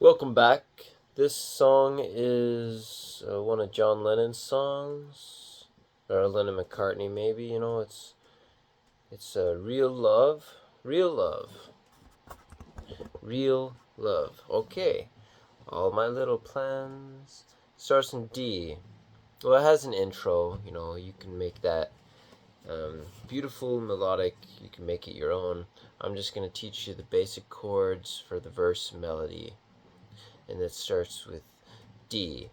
Welcome back. This song is one of John Lennon's songs, or Lennon McCartney maybe. It's real love, real love, real love. Okay, all my little plans starts in D. Well, it has an intro. You can make that beautiful melodic. You can make it your own. I'm just gonna teach you the basic chords for the verse melody, and it starts with D.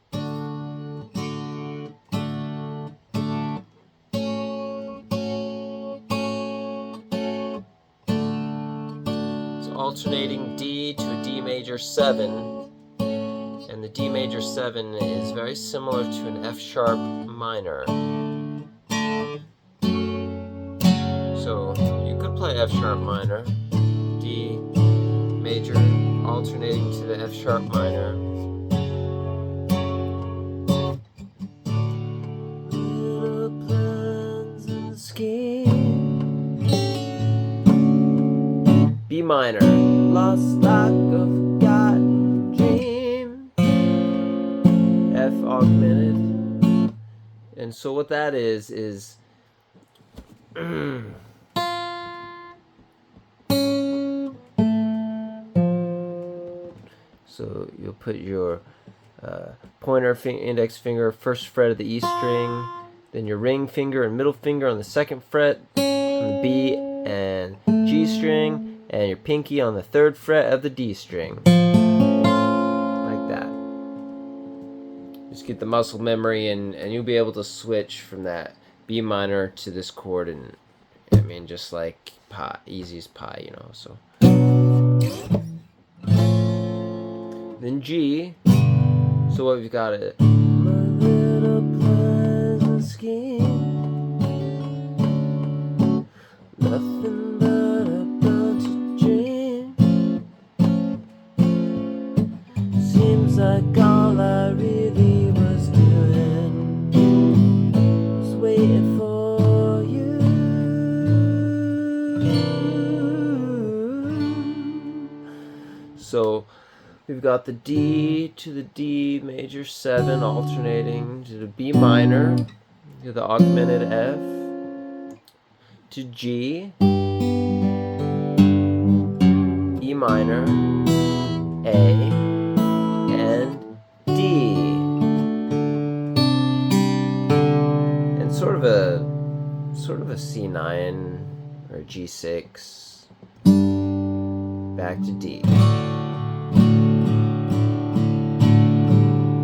It's alternating D to a D major 7, and the D major 7 is very similar to an F sharp minor. So you could play F sharp minor, D major alternating to the F sharp minor. Little plans and scheme. B minor, lost like a forgotten dream. F augmented. And so what that is so you'll put your pointer, index finger, first fret of the E string, then your ring finger and middle finger on the second fret on the B and G string, and your pinky on the third fret of the D string. Like that. Just get the muscle memory, and you'll be able to switch from that B minor to this chord, and just like pie, easy as pie, so. Then G. So what we've got is my little pleasant scheme, nothing but a bunch of dreams. Seems like all I really was doing was waiting for you. So we've got the D to the D major 7 alternating to the B minor to the augmented F to G, E minor, A, and D. And sort of a C9 or G6 back to D.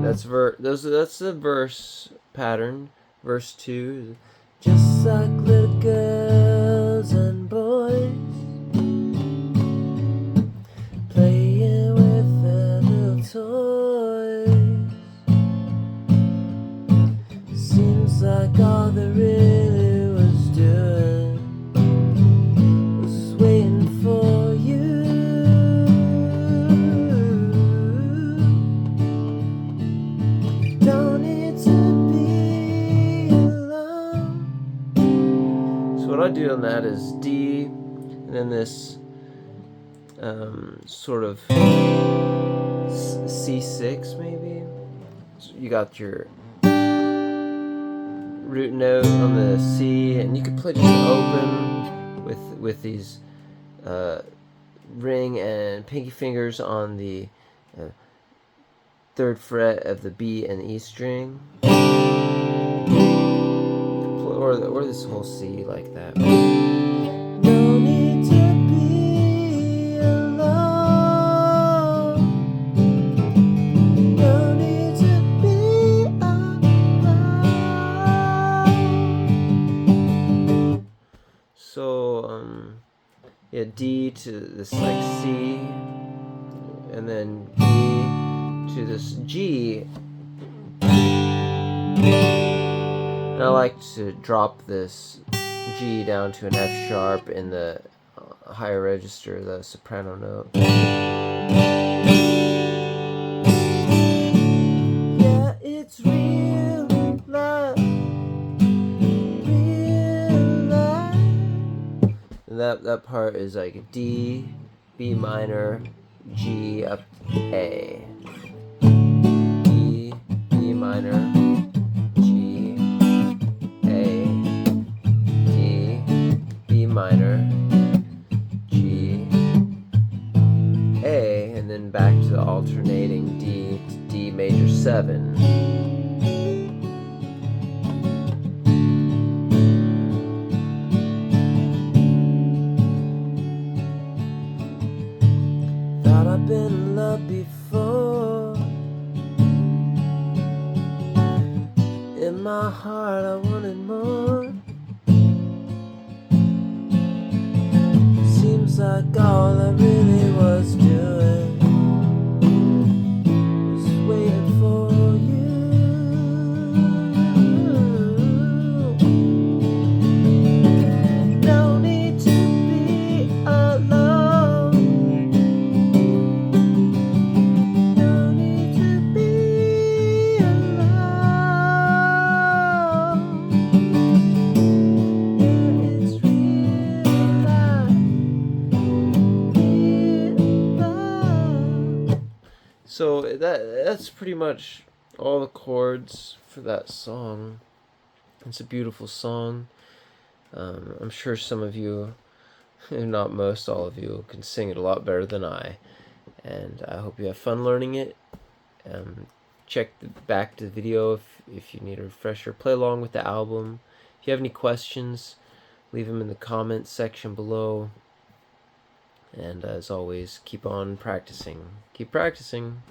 That's the verse pattern. Verse 2, just like little girls and boys playing with their little toys. Seems like all they really was doing was waiting for you. What I do on that is D, and then this sort of C6 maybe. So you got your root note on the C, and you could play just open with these ring and pinky fingers on the third fret of the B and E string. Or this whole C like that. No need to be alone. No need to be alone. So yeah, D to this like C, and then D to this G. And I like to drop this G down to an F sharp in the higher register, the soprano note. Yeah, it's real love, real love. And that part is like D, B minor, G up A, E, E minor, G, A, D, B minor, G, A, and then back to the alternating D to D major 7. Thought I'd been in love before. In my heart I wanted more. Seems like all I really was doing was waiting for you. No need to be alone. No need to be alone. Here is real life. So that's pretty much all the chords for that song. It's a beautiful song. I'm sure some of you, if not most, all of you, can sing it a lot better than I. And I hope you have fun learning it. Check back to the video if you need a refresher. Play along with the album. If you have any questions, leave them in the comments section below. And as always, keep on practicing. Keep practicing.